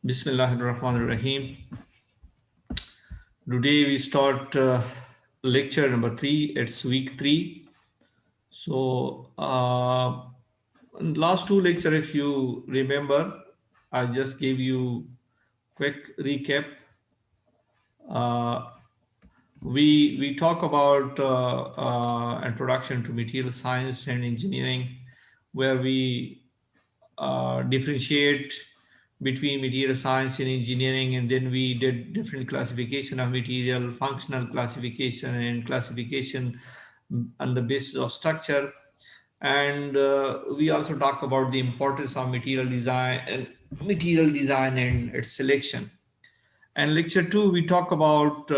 Bismillahirrahmanirrahim. Today we start lecture number 3. It's week 3. So, in last two lecture, if you remember, I just gave you quick recap. Uh, we talk about introduction to material science and engineering, where we differentiate between material science and engineering, and then we did different classification of material, functional classification, and classification on the basis of structure. And we also talk about the importance of material design and its selection. And lecture 2 we talk about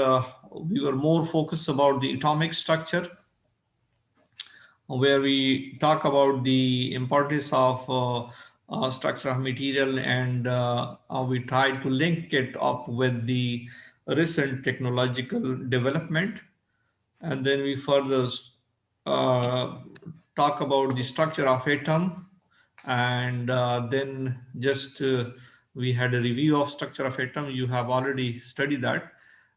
we were more focused about the atomic structure, where we talk about the importance of structure of material, and we try to link it up with the recent technological development. And then we further uh, talk about the structure of atom, and then just we had a review of structure of atom. You have already studied that.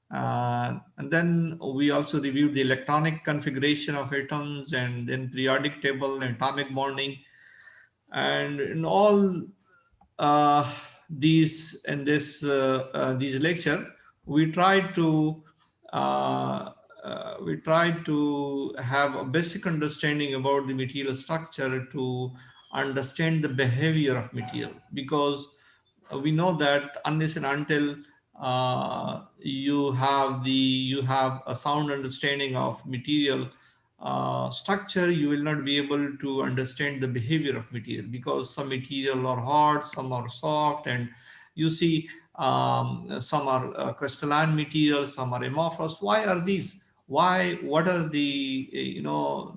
And then we also reviewed the electronic configuration of atoms, and then periodic table and atomic bonding. And in all uh, these lecture, we try to have a basic understanding about the material structure to understand the behavior of material, because we know that unless and until you have a sound understanding of material structure, you will not be able to understand the behavior of material, because some material are hard, some are soft, and you see some are crystalline materials, some are amorphous. Why are these? Why? What are the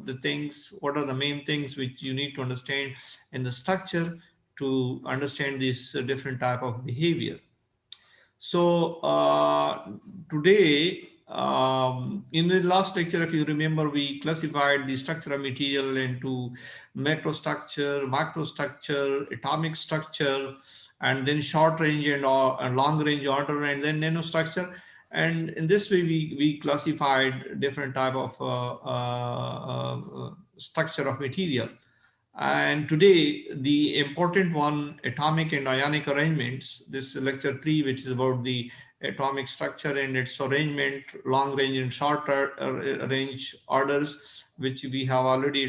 the things? What are the main things which you need to understand in the structure to understand this different type of behavior? So today, in the last lecture, if you remember, we classified the structure of material into macrostructure, macrostructure, atomic structure, and then short range and long range order, and then nanostructure. And in this way, we classified different type of structure of material. And today, the important one, atomic and ionic arrangements, this lecture 3, which is about the atomic structure and its arrangement, long range and short range orders, which we have already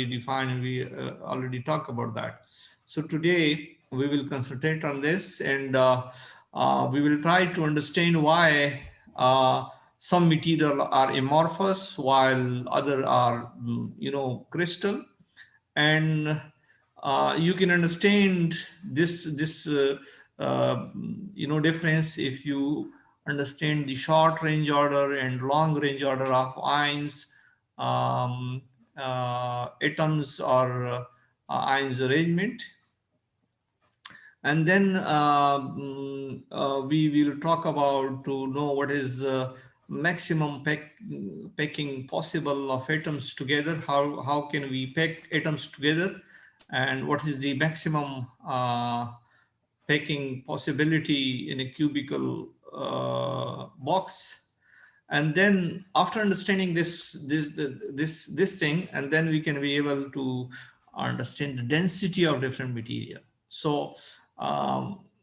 defined, and we already talked about that. So today we will concentrate on this, and we will try to understand why some material are amorphous while other are crystal. And you can understand this difference if you understand the short range order and long range order of ions, atoms, or ions arrangement. And then we will talk about to know what is maximum packing possible of atoms together. How can we pack atoms together, and what is the maximum packing possibility in a cubical box. And then after understanding this thing, and then we can be able to understand the density of different material. So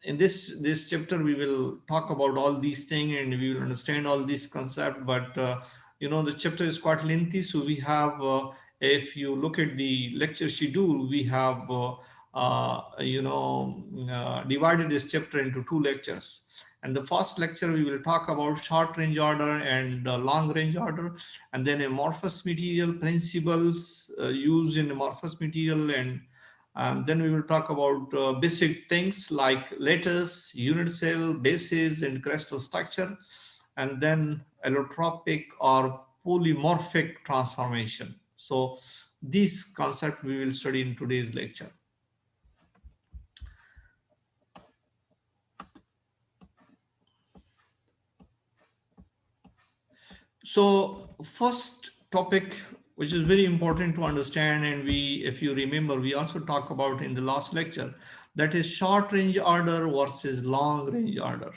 in this chapter we will talk about all these things, and we will understand all these concepts. But the chapter is quite lengthy, so we have if you look at the lecture schedule, we have divided this chapter into two lectures. And the first lecture we will talk about short range order and long range order, and then amorphous material principles used in amorphous material. And then we will talk about basic things like lattice, unit cell, bases, and crystal structure, and then allotropic or polymorphic transformation. So these concepts we will study in today's lecture. So first topic which is very important to understand. And we, if you remember, we also talked about in the last lecture, that is short range order versus long range order.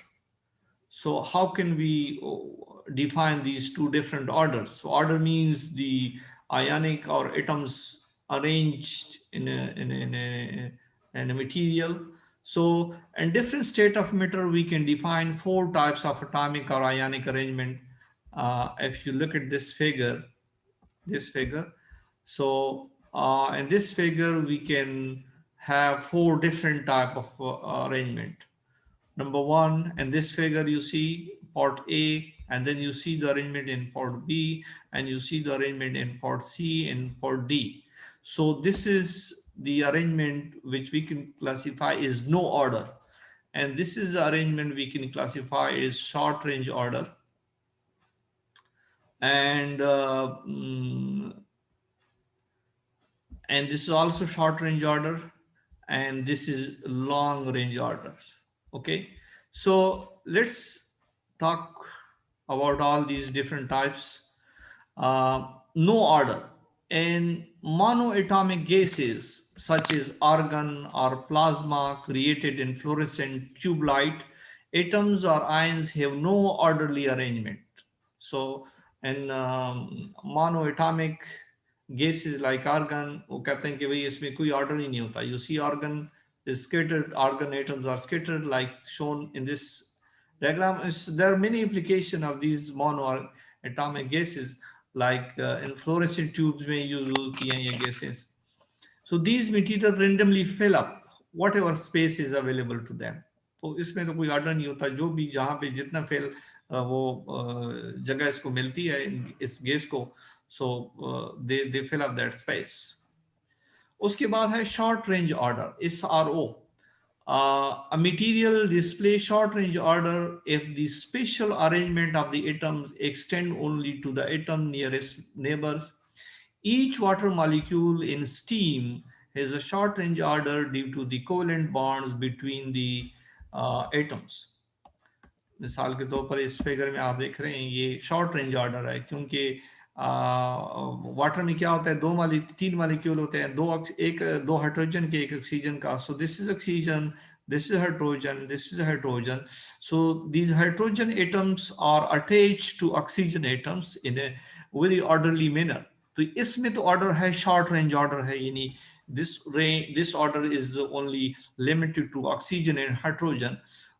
So how can we define these two different orders? So order means the ionic or atoms arranged in a material. So in different state of matter, we can define four types of atomic or ionic arrangement. If you look at this figure, so in this figure, we can have four different type of arrangement. Number one, in this figure, you see port A, and then you see the arrangement in port B, and you see the arrangement in port C and port D. So this is the arrangement which we can classify is no order. And this is the arrangement we can classify as short range order. And and this is also short range order, and this is long range orders. Okay, so let's talk about all these different types. No order. In monoatomic gases such as argon or plasma created in fluorescent tube light, atoms or ions have no orderly arrangement. So in monoatomic gases like argon, वो कहते हैं कि भाई इसमें कोई order ही नहीं होता. You see argon is scattered, argon atoms are scattered like shown in this diagram. There are many applications of these monoatomic gases, like in fluorescent tubes में use होती हैं ये gases. So these material randomly fill up whatever space is available to them. तो इसमें तो कोई order नहीं होता, जो भी जहाँ पे जितना फेल वो जगह इसको मिलती है इस गैस को, so they fill up that space. उसके बाद है short range order, SRO. A material displays short range order if the spatial arrangement of the atoms extend only to the atom nearest neighbors. Each water molecule in steam has a short range order due to the covalent bonds between the atoms. मिसाल के तौर पर इस figure में आप देख रहे हैं ये शॉर्ट रेंज ऑर्डर है, क्योंकि वाटर में क्या होता है, तीन मॉलिक्यूल होते हैं, दो हाइड्रोजन के एक ऑक्सीजन का. So this is oxygen, this is hydrogen, this is hydrogen. So these hydrogen atoms are attached to oxygen atoms in a very orderly manner. तो इसमें तो order है short range order है, यानी this order is only limited to oxygen and hydrogen.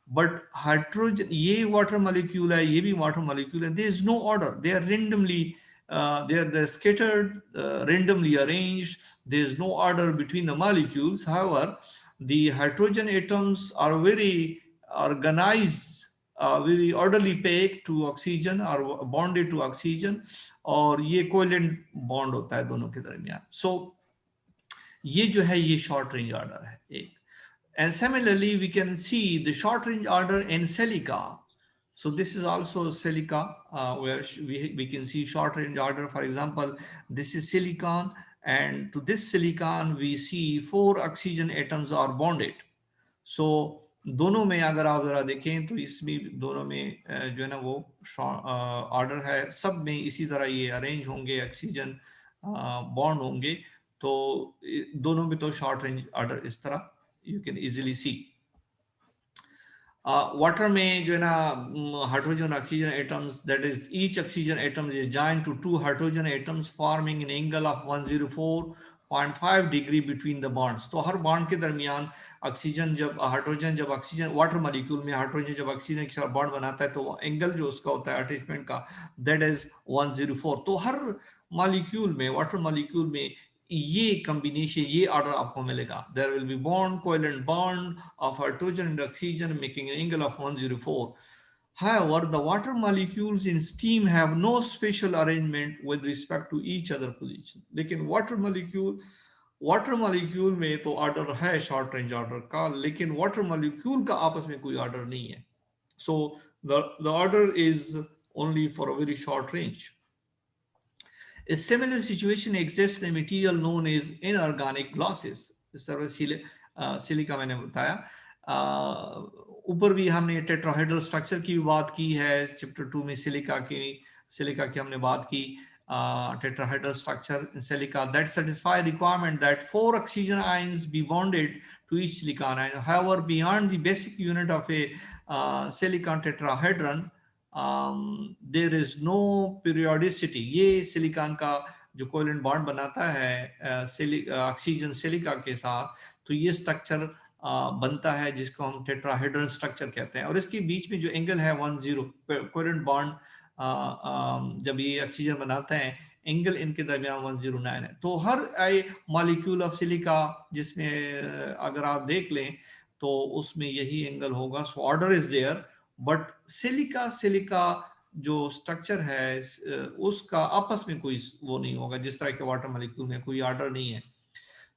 But hydrogen, ये water molecule है, ये भी water molecule है, there is no order. They are randomly they're scattered, randomly arranged. There is no order between the molecules. However, the hydrogen atoms are very organized, very orderly packed to oxygen or bonded to oxygen, और ये covalent bond होता है दोनों के दरमियान. सो ये जो है ये शॉर्ट रेंज ऑर्डर है एक. And similarly, we can see the short range order in silica. So this is also silica, where we can see short range order. For example, this is silicon, and to this silicon we see 4 oxygen atoms are bonded. So दोनों में अगर आप जरा देखें तो इसमें दोनों में जो है ना वो ऑर्डर है, सब में इसी तरह ये अरेंज होंगे, ऑक्सीजन बॉन्ड होंगे, तो दोनों में तो शॉर्ट रेंज ऑर्डर इस तरह you can easily see. Water में जो है ना hydrogen oxygen atoms, that is each oxygen atom is joined to 2 hydrogen atoms forming an angle of 104.5 degree between the bonds. तो हर बॉन्ड के दरमियान ऑक्सीजन जब हाइड्रोजन जब ऑक्सीजन वाटर मॉलिक्यूल में हाइड्रोजन जब ऑक्सीजन के साथ बॉन्ड बनाता है तो वो एंगल जो उसका होता है अटैचमेंट का, that is 104. तो हर मॉलिक्यूल में, वाटर मॉलिक्यूल में ये कॉम्बिनेशन, ये ऑर्डर आपको मिलेगा. There will be bond, covalent bond of hydrogen and oxygen making an angle of 104. However, the water molecules in steam have no special arrangement with respect to each other position. लेकिन water molecule में तो order है short range order का, लेकिन water molecule का आपस में कोई ऑर्डर नहीं है. So the order is only for a very short range. A similar situation exists in a material known as inorganic glosses. इस तरह सिलिका मैंने बताया. ऊपर भी हमने टेट्राहेड्रल स्ट्रक्चर की बात की है, चैप्टर 2 में सिलिका की हमने बात की. tetrahedral structure in silica that satisfy requirement that 4 oxygen ions be bonded to each silicon ion. However, beyond the basic unit of a silicon tetrahedron, there is no periodicity. ये silicon का जो covalent bond बनाता है oxygen silica के साथ, तो ये structure बनता है जिसको हम टेट्राहेड्रल स्ट्रक्चर कहते हैं। और इसके बीच में जो एंगल है 10 कोवलेंट बॉन्ड जब ये ऑक्सीजन बनाते हैं, एंगल इनके दरमियान 109 है। तो हर मॉलिक्यूल ऑफ सिलिका जिसमें अगर आप देख लें तो उसमें यही एंगल होगा। So order is there, but silica silica जो स्ट्रक्चर है उसका आपस में कोई वो नहीं होगा, जिस तरह के वाटर मॉलिक्यूल में कोई ऑर्डर नहीं है।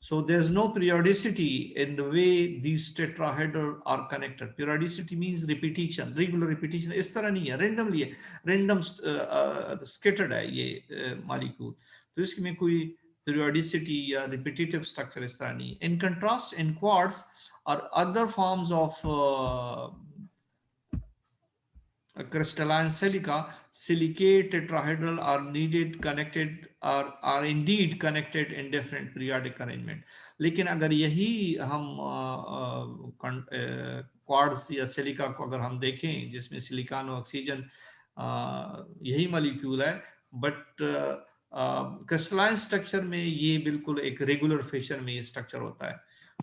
So there's no periodicity in the way these tetrahedral are connected. Periodicity means repetition, regular repetition. इस तरह नहीं है, randomly है, random scattered है ये molecule. तो इसमें कोई periodicity या repetitive structure इस तरह नहीं है. In contrast, in quartz or other forms of crystalline silica, silicate tetrahedral are needed connected are indeed connected in different periodic arrangement. लेकिन अगर यही हम क्वार्ट्ज या सिलिका को अगर हम देखें जिसमें सिलिकॉन और ऑक्सीजन यही मॉलिक्यूल है, बट क्रिस्टलाइन स्ट्रक्चर में ये बिल्कुल एक रेगुलर फैशन में ये स्ट्रक्चर होता है।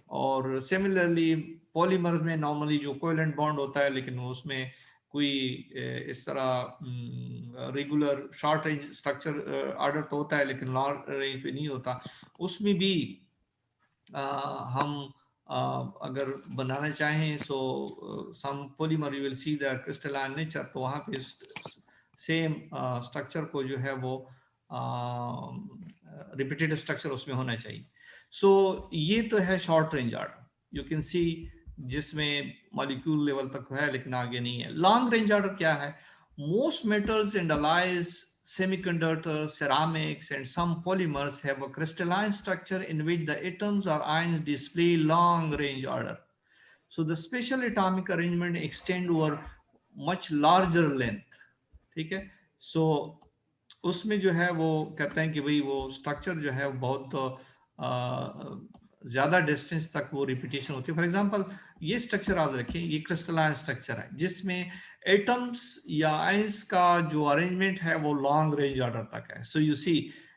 और सिमिलरली पॉलीमर्स में नॉर्मली जो कोवेलेंट बॉन्ड होता है, लेकिन उसमें कोई इस तरह regular short range structure order तो होता है लेकिन लॉन्ग रेंज पे नहीं होता। उसमें भी हम अगर बनाना चाहें so some polymer you will see the crystalline nature, तो वहाँ पे सेम स्ट्रक्चर को जो है वो रिपीटेटिव स्ट्रक्चर उसमें होना चाहिए। सो ये तो है short range order, you can see जिसमें मॉलिक्यूल लेवल तक है लेकिन आगे नहीं है। लॉन्ग रेंज ऑर्डर क्या है? Most metals and alloys, semiconductors, ceramics and some polymers have a crystalline structure in which the atoms or ions display long range order. So the special atomic arrangement extend over much larger length. ठीक है, सो उसमें जो है वो कहते हैं कि भाई वो स्ट्रक्चर जो है बहुत ज्यादा डिस्टेंस तक वो रिपीटेशन होती है। फॉर एग्जांपल ये स्ट्रक्चर आप रखें, ये क्रिस्टलाइन स्ट्रक्चर है जिसमें एटम्स या आयंस का जो अरेंजमेंट है वो लॉन्ग रेंज ऑर्डर तक है। So you see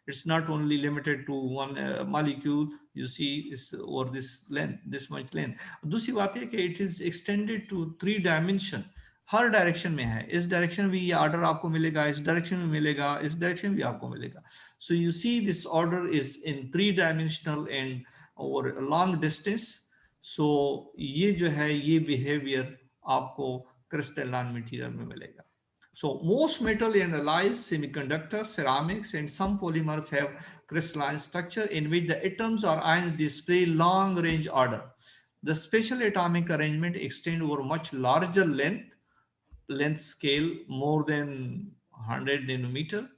it's not only limited to one molecule, you see is over this length, this much length. दूसरी बात है कि it is extended to 3 dimension, हर डायरेक्शन में है। इस डायरेक्शन में ये ऑर्डर आपको मिलेगा, इस डायरेक्शन में मिलेगा, इस डायरेक्शन भी आपको मिलेगा। So you see this order is in 3 dimensional and over long distance. So ये जो है ये बिहेवियर आपको क्रिस्टलाइन मटेरियल में मिलेगा। So most metal and alloys, semiconductors, ceramics and some polymers have crystalline structure in which the atoms or ions display long range order. The special atomic arrangement extend over much larger length scale, more than 100 nanometer.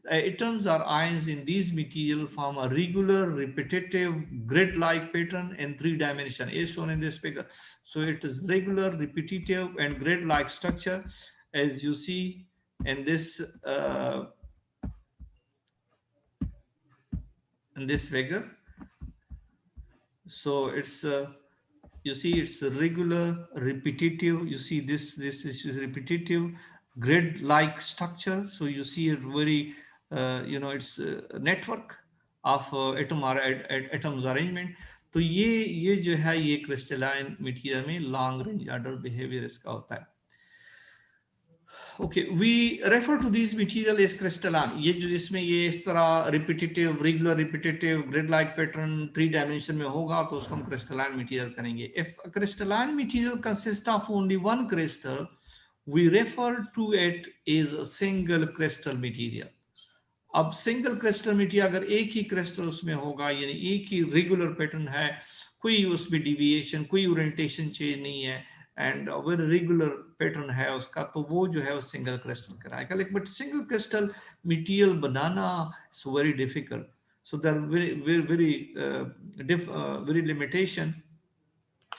The atoms or ions in these material form a regular repetitive grid-like pattern in 3 dimensions as shown in this figure. So it is regular, repetitive and grid-like structure as you see in this figure. So it's you see it's regular, repetitive. You see this is repetitive grid-like structure. So you see a very it's a network of atoms arrangement. तो ये जो है ये crystalline material में long range order behaviour इसका होता है। Okay, we refer to these material as crystalline. ये जो जिसमें ये इस तरह repetitive, regular repetitive, grid-like pattern 3 dimension में होगा तो उसको हम crystalline material करेंगे. If a crystalline material consists of only one crystal, we refer to it as a single crystal material. अब सिंगल क्रिस्टल मटेरियल अगर एक ही क्रिस्टल उसमें होगा, यानी एक ही रेगुलर पैटर्न है, कोई उसमें डिविएशन, कोई ओरिएंटेशन चेंज नहीं है एंड वेरी रेगुलर पैटर्न है उसका, तो वो जो है वो सिंगल क्रिस्टल कराएगा। लेकिन बट सिंगल क्रिस्टल मटेरियल बनाना is very difficult, so there very limitation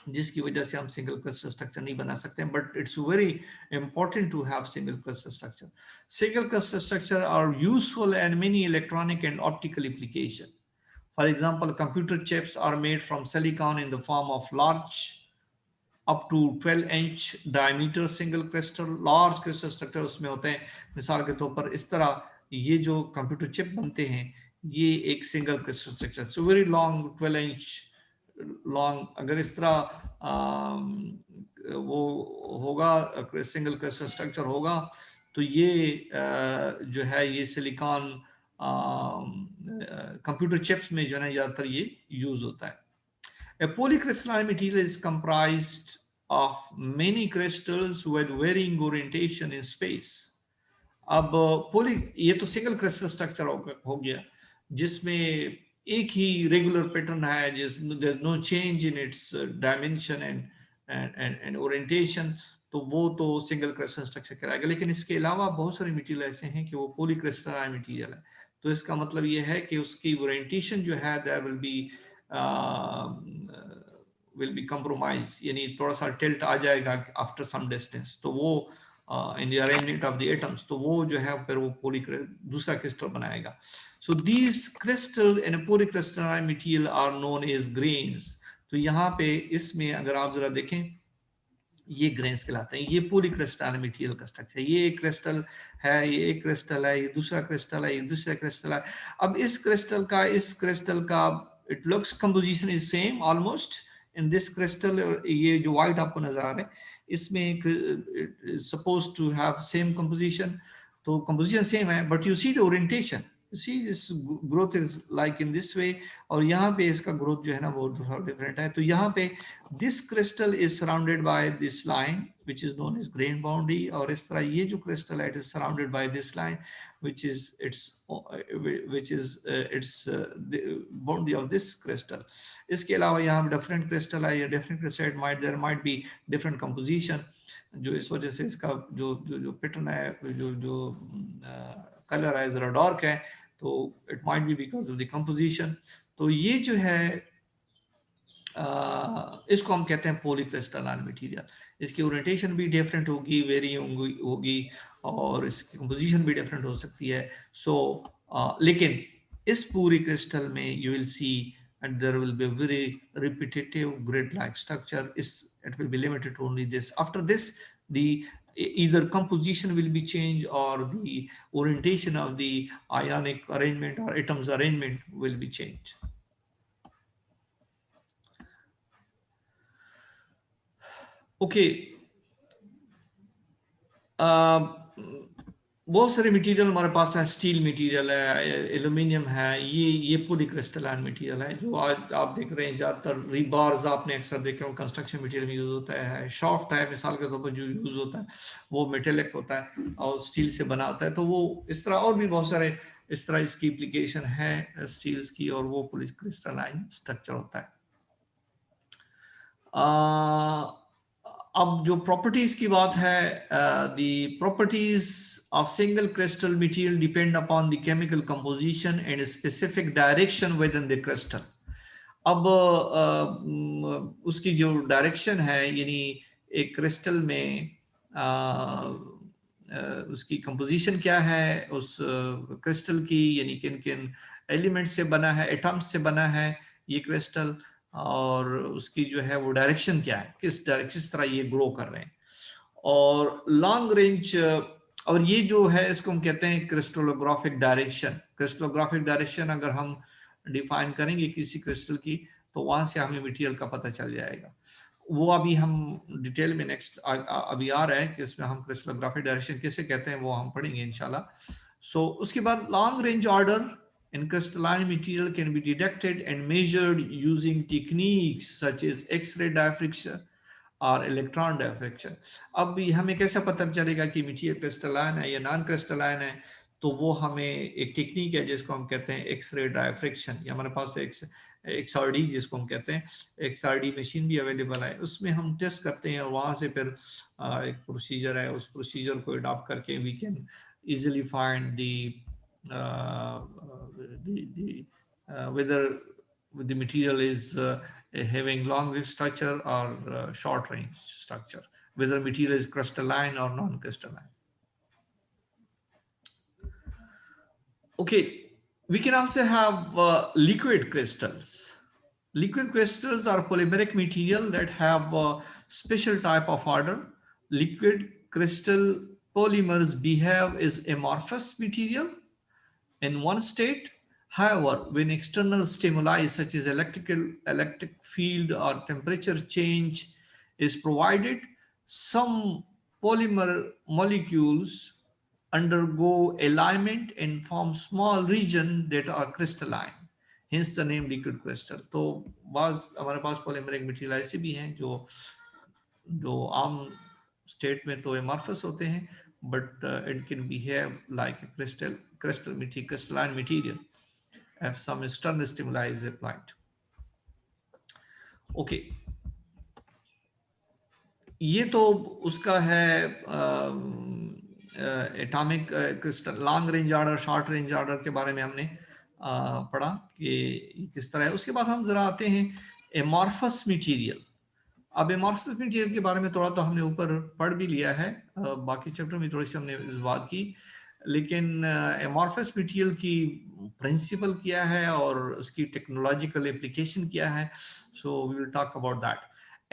जिसकी वजह से हम सिंगल क्लस्टर स्ट्रक्चर नहीं बना सकते हैं, but it's very important to have single cluster structure. Single cluster structure are useful in many electronic and optical applications. For example, computer chips are made from silicon in the form of large up to 12 inch diameter single crystal large crystal structure उसमें होते हैं. मिसाल के तौर पर इस तरह ये जो कंप्यूटर चिप बनते हैं ये एक single crystal structure, so very long 12 inch long. अगर इस तरह वो होगा सिंगल क्रिस्टल स्ट्रक्चर होगा तो ये जो है ये सिलिकॉन कंप्यूटर चिप्स में जो है ना ज़्यादातर ये यूज़ होता है. A polycrystalline material is comprised of many crystals with varying orientation in space. अब पोली ये तो सिंगल क्रिस्टल स्ट्रक्चर हो गया जिसमें एक ही रेगुलर पैटर्न है, जिस no change in its dimension and orientation, तो वो तो सिंगल क्रिस्टल स्ट्रक्चर कहलाएगा. लेकिन इसके अलावा बहुत सारे मटेरियल ऐसे हैं कि वो पॉलीक्रिस्टलाइन मटेरियल है. तो इसका मतलब ये है कि उसकी ओरिएंटेशन जो है दैट विल बी कंप्रोमाइज, यानी थोड़ा सा टिल्ट आ जाएगा आफ्टर सम डिस्टेंस, तो वो in the arrangement of the atoms, तो वो जो है फिर वो पोली दूसरा क्रिस्टल बनाएगा. So these crystals in a polycrystalline material are known as grains. तो यहाँ पे इसमें अगर आप जरा देखें ये ग्रेन्स कहलाते हैं. ये पॉलीक्रिस्टलाइन मटेरियल का स्ट्रक्चर, ये एक क्रिस्टल है, ये एक क्रिस्टल है, ये दूसरा क्रिस्टल है, ये दूसरा क्रिस्टल है. अब इस क्रिस्टल का it looks composition is same almost in this crystal. ये जो व्हाइट आपको नजर आ रहा है इसमें suppose to have same composition, तो कंपोजिशन सेम है but you see the orientation, you see this growth is like in this way, और यहाँ पे इसका growth जो है ना वो थोड़ा different है. तो यहाँ पे this crystal is surrounded by this line which is known as grain boundary, और इस तरह ये जो crystal है it is surrounded by this line which is the boundary of this crystal. इसके अलावा यहाँ पे different crystal है, या different crystal there might be different composition, जो इस वजह से इसका जो जो जो पैटर्न है जो जो कलर है जरा डार्क है, तो it might be because of the composition. तो ये जो है इसको हम कहते हैं पॉलीक्रिस्टलाइन मटेरियल. इसकी ओरिएंटेशन भी डिफरेंट होगी, वेरी होगी, और इसकी कंपोजिशन भी डिफरेंट हो सकती है. सो लेकिन इस पूरी क्रिस्टल में you will C and there will be a very repetitive grid-like structure. It will be limited to only this. After this, the either composition will be changed or the orientation of the ionic arrangement or atoms arrangement will be changed. Okay. बहुत सारे material हमारे पास है. Steel material है, aluminium है, ये polycrystalline material है जो आज आप देख रहे हैं. ज़्यादातर रीबार्स आपने अक्सर देखे हो कंस्ट्रक्शन मटेरियल में यूज़ होता है. शाफ्ट है मिसाल के तौर पर जो यूज़ होता है वो मेटेलिक होता है और स्टील से बना होता है. तो वो इस तरह और भी बहुत सारे इस तरह इसकी एप्लीकेशन है स्टील्स की, और वो पॉलीक्रिस्टलाइन स्ट्रक्चर होता है. अब जो प्रॉपर्टीज की बात है, the properties of single crystal material depend upon the chemical composition and specific direction within the crystal. अब उसकी जो डायरेक्शन है, यानी एक क्रिस्टल में उसकी कंपोजिशन क्या है उस क्रिस्टल की, यानी किन किन एलिमेंट से बना है, एटम्स से बना है ये क्रिस्टल, और उसकी जो है वो डायरेक्शन क्या है, किस तरह ये ग्रो कर रहे हैं. और लॉन्ग रेंज, और ये जो है इसको हम कहते हैं क्रिस्टलोग्राफिक डायरेक्शन. क्रिस्टलोग्राफिक डायरेक्शन अगर हम डिफाइन करेंगे किसी क्रिस्टल की तो वहां से हमें मटेरियल का पता चल जाएगा. वो अभी हम डिटेल में नेक्स्ट अभी आ रहा है कि इसमें हम क्रिस्टलोग्राफिक डायरेक्शन किसे कहते हैं वो हम पढ़ेंगे इंशाल्लाह. सो उसके बाद long range order in crystalline material can be detected and measured using techniques such as X-ray diffraction और इलेक्ट्रॉन डायफ्रैक्शन. अब हमें कैसा पता चलेगा कि मटेरियल क्रिस्टलाइन है या नॉन क्रिस्टलाइन है, तो वो हमें एक टेक्निक है जिसको हम कहते हैं एक्सरे डायफ्रैक्शन. या हमारे पास XRD जिसको हम कहते हैं, XRD मशीन भी अवेलेबल है, उसमें हम टेस्ट करते हैं और वहाँ से फिर एक प्रोसीजर है, उस प्रोसीजर को अडॉप्ट करके we can easily find whether the material is having long range structure or short range structure, whether material is crystalline or non-crystalline. Okay, we can also have liquid crystals. Liquid crystals are polymeric material that have a special type of order. Liquid crystal polymers behave as amorphous material in one state. However, when external stimuli such as electric field or temperature change is provided, some polymer molecules undergo alignment and form small region that are crystalline. Hence the name liquid crystal. तो बाज हमारे पास polymeric material ऐसे भी हैं जो जो आम state में तो amorphous होते हैं, but it can behave like a crystalline material if some external stimuli is applied. Okay, ये तो उसका है atomic crystal long range order short range order के बारे में हमने पढ़ा कि किस तरह है। उसके बाद हम जरा आते हैं एमॉर्फस मटेरियल। अब एमॉर्फस मटेरियल के बारे में थोड़ा तो हमने ऊपर पढ़ भी लिया है, बाकी चैप्टर में थोड़ी सी हमने इस बात की, लेकिन एमॉर्फस मटेरियल की प्रिंसिपल क्या है और उसकी टेक्नोलॉजिकल एप्लीकेशन क्या है, so we will talk about that.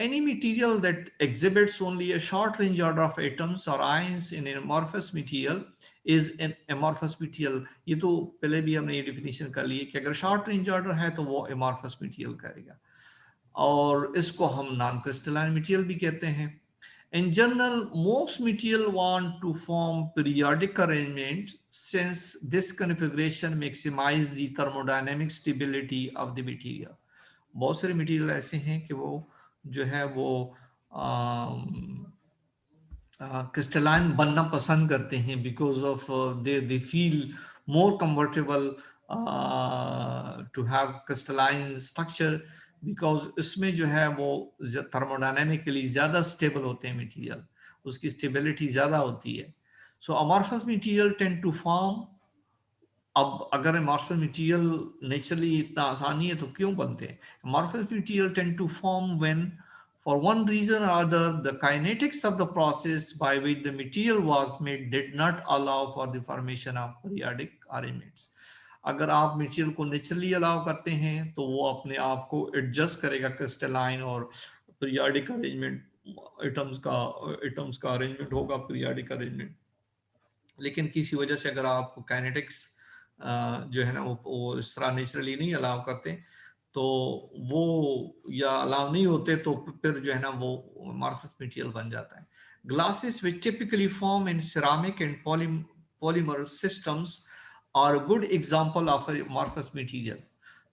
Any material that exhibits only a short range order of atoms or ions in an amorphous material is an amorphous material। ये तो पहले भी हमने ये डिफिनेशन कर ली है कि अगर शॉर्ट रेंज ऑर्डर है तो वो amorphous material करेगा, और इसको हम नॉन क्रिस्टलाइन मटेरियल भी कहते हैं। In general, most material want to form periodic arrangement since this configuration maximize the thermodynamic stability of the material। बहुत सारे मटेरियल ऐसे हैं कि वो जो है वो क्रिस्टलाइन बनना पसंद करते हैं because of they feel more comfortable to have crystalline structure, because इसमें जो है वो थर्मोडायनेमिकली ज़्यादा स्टेबल होते हैं मटेरियल, उसकी स्टेबिलिटी ज़्यादा होती है। So amorphous material tend to form. अब अगर amorphous material नेचुरली इतना आसानी है तो क्यों बनते हैं? Amorphous material tend to form when for one reason or other the kinetics of the process by which the material was made did not allow for the formation of periodic arrangements। अगर आप material को naturally allow करते हैं तो वो अपने आप को एडजस्ट करेगा क्रिस्टलाइन और पीरियोडिक अरेंजमेंट एटम्स का अरेंजमेंट होगा पीरियोडिक अरेंजमेंट। लेकिन किसी वजह से अगर आप काइनेटिक्स जो है ना वो इस तरह नेचुरली नहीं अलाउ करते तो वो या अलाउ नहीं होते तो फिर जो है ना वो अमॉर्फस मटेरियल बन जाता है। Glasses which typically form in ceramic and polymer systems are a good example of a amorphous material।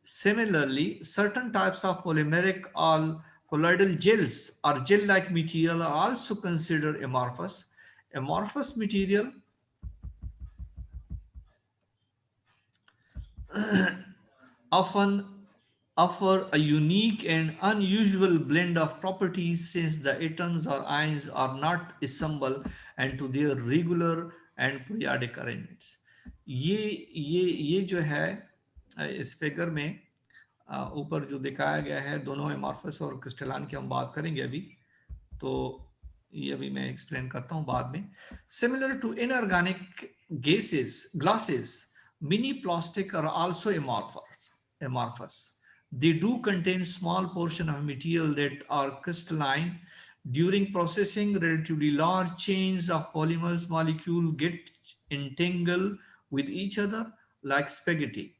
Similarly, certain types of polymeric or colloidal gels or gel-like material are also considered amorphous। Amorphous material often offer a unique and unusual blend of properties since the atoms or ions are not assembled into their regular and periodic arrangements। ये जो है इस figure में ऊपर जो दिखाया गया है दोनों एमॉर्फस और क्रिस्टलाइन की हम बात करेंगे अभी, तो ये अभी मैं एक्सप्लेन करता हूँ बाद में। Similar to inorganic glasses, many plastic are also amorphous। They do contain small portion of material that are crystalline। During processing, relatively large chains of polymers molecule get entangled with each other like spaghetti।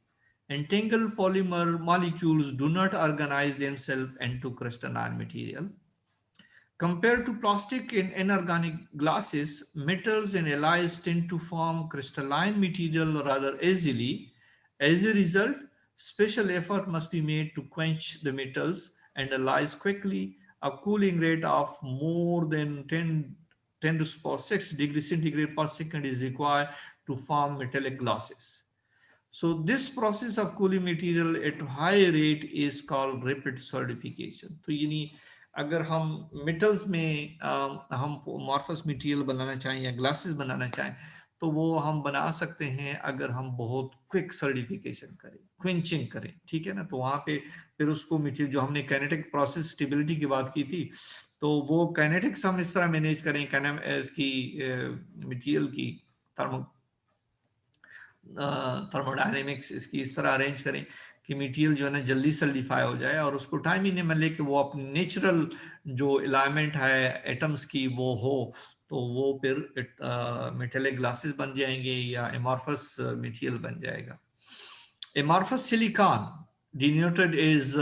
Entangled polymer molecules do not organize themselves into crystalline material। Compared to plastic and inorganic glasses, metals and alloys tend to form crystalline material rather easily। As a result, special effort must be made to quench the metals and alloys quickly। A cooling rate of more than 10 to the power 6 degrees centigrade per second is required to form metallic glasses। So this process of cooling material at high rate is called rapid solidification। तो यानी अगर हम metals में हम amorphous material बनाना चाहें या glasses बनाना चाहें तो वो हम बना सकते हैं अगर हम बहुत क्विक सॉलिडिफिकेशन करें, क्विंचिंग करें, ठीक है ना। तो वहाँ पे फिर उसको मटेरियल, जो हमने काइनेटिक प्रोसेस स्टेबिलिटी की बात की थी, तो वो काइनेटिक्स हम इस तरह मैनेज करें इसकी मटेरियल की थर्मो थर्मोडायनेमिक्स इसकी इस तरह अरेंज करें कि मटेरियल जो है ना जल्दी सॉलिडिफाई हो जाए और उसको टाइम ही नहीं मिले कि वो अपनी नेचुरल जो एलाइनमेंट है एटम्स की वो हो, तो वो फिर मेटेलिक ग्लासेस बन जाएंगे या एमॉर्फस मटेरियल बन जाएगा. Amorphous silicon, denoted as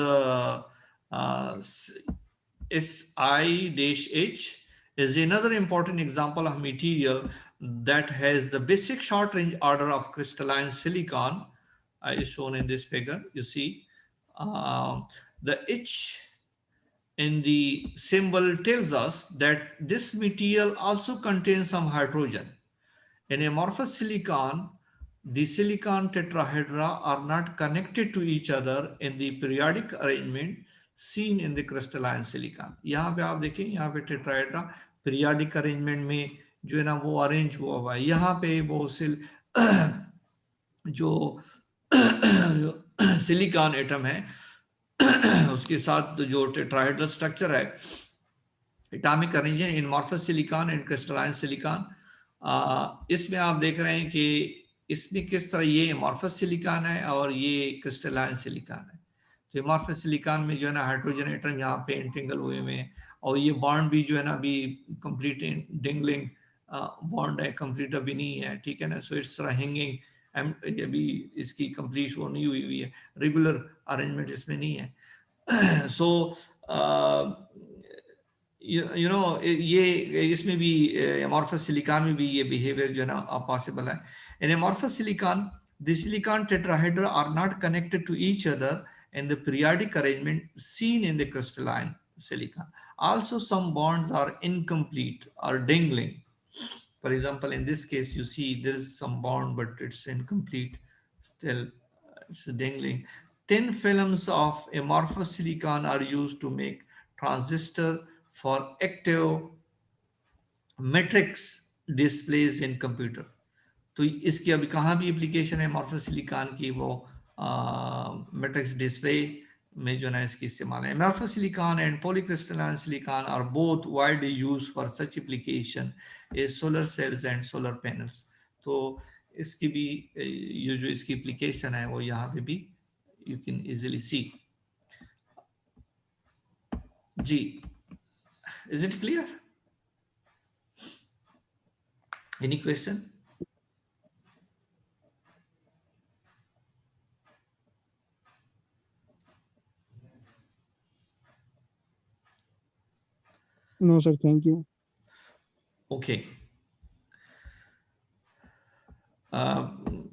Si-H, is another important example of material that has the basic short range order of crystalline silicon, is shown in this figure. You see, the H in the symbol tells us that this material also contains some hydrogen. In amorphous silicon, the silicon tetrahedra are not connected to each other in the periodic arrangement seen in the crystalline silicon. यहाँ पे आप देखें, यहाँ पे tetrahedra periodic arrangement में जो है ना वो अरेंज हुआ हुआ है. यहाँ पे वो जो सिलिकॉन एटम है उसके साथ जो टेट्राहेड्रल स्ट्रक्चर है, atomic arrangement in amorphous silicon and crystalline silicon, इसमें आप देख रहे हैं कि इसमें किस तरह ये अमॉर्फस सिलिकॉन है और ये क्रिस्टलाइन सिलिकॉन है. तो अमॉर्फस सिलिकॉन में जो है ना हाइड्रोजन एटम यहाँ पे एंटेंगल हुए में, और ये बॉन्ड भी जो है ना अभी कंप्लीट डिंगलिंग बॉन्ड है, कंप्लीट अभी नहीं है, ठीक है ना. सो इट्स हैंगिंग, अभी इसकी कंप्लीट वो नहीं हुई है, रेगुलर अरेंजमेंट इसमें नहीं है. सो यू नो ये इसमें भी एमॉर्फस सिलिकॉन में भी ये बिहेवियर जो है ना पॉसिबल है. In amorphous silicon the silicon tetrahedra are not connected to each other in the periodic arrangement seen in the crystalline silicon. Also, some bonds are incomplete or dangling. For example, in this case, you see there is some bond, but it's incomplete. Still, it's dangling. Thin films of amorphous silicon are used to make transistor for active matrix displays in computer. तो इसकी अभी कहाँ भी application है amorphous silicon की, वो matrix display में जो है इसकी इस्तेमाल है. Amorphous silicon and polycrystalline silicon are both widely used for such application as solar cells and solar panels. तो इसकी भी ये जो इसकी एप्लीकेशन है वो यहाँ पे भी यू कैन इजीली सी. जी, is it clear? Any question? No, sir. Thank you. Okay.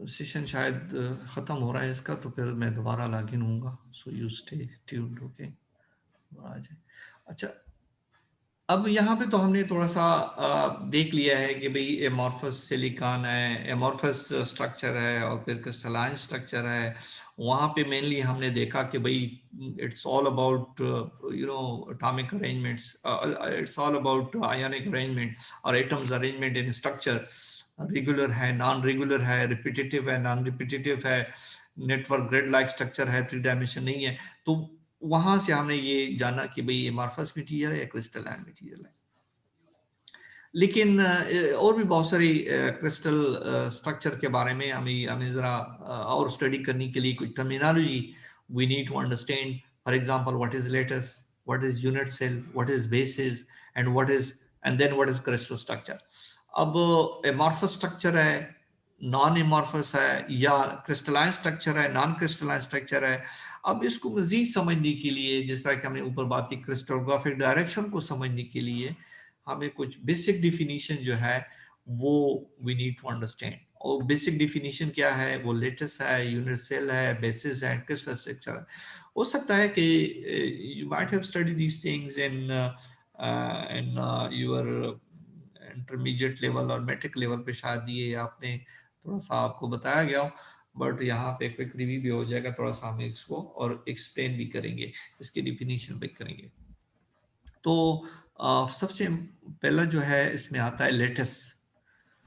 Session शायद ख़त्म हो रहा है इसका, तो फिर मैं दोबारा लॉग इन होऊंगा. So you stay tuned. Okay, अच्छा, अब यहाँ पे तो हमने थोड़ा सा देख लिया है कि भाई एमॉर्फस सिलिकॉन है, एमॉर्फस स्ट्रक्चर है और फिर क्रिस्टलाइन स्ट्रक्चर है. वहाँ पे मेनली हमने देखा कि भाई it's all about you know atomic arrangements, it's all about ionic arrangement और atoms arrangement in structure. Regular है, नॉन रेगुलर है, रिपीटेटिव है, नॉन रिपीटेटिव है, नेटवर्क ग्रिड लाइक स्ट्रक्चर है, 3 डायमेंशन नहीं है. तो वहां से हमने ये जाना कि भाई एमॉर्फस मटेरियल है या क्रिस्टलाइन मटेरियल है. लेकिन और भी बहुत सारी क्रिस्टल स्ट्रक्चर के बारे में हमें जरा और स्टडी करने के लिए कुछ terminology we need to understand. For example, what is lattice, what is unit cell, what is basis and then what is crystal structure. अब एमॉर्फस स्ट्रक्चर है, नॉन एमॉर्फस है, या क्रिस्टलाइन स्ट्रक्चर है, नॉन क्रिस्टलाइन स्ट्रक्चर है. अब इसको मजीद समझने के लिए, जिस तरह की हमने ऊपर बात की, क्रिस्टलोग्राफिक डायरेक्शन को समझने के लिए हमें कुछ बेसिक डिफिनीशन जो है वो वी नीड टू अंडरस्टैंड. और बेसिक डिफिनीशन क्या है? वो लेटस है, यूनिट सेल है, बेसिस है, क्रिस्टल स्ट्रक्चर है. हो सकता है कि you might have studied these things in your intermediate level और मैट्रिक लेवल पे, शायद ये आपने थोड़ा सा आपको बताया गया हो, बट यहाँ पे क्विक रिव्यू भी हो जाएगा. थोड़ा सा हम इसको और एक्सप्लेन भी करेंगे, इसकी डिफिनीशन भी करेंगे. तो सबसे पहला जो है इसमें आता है लेटस.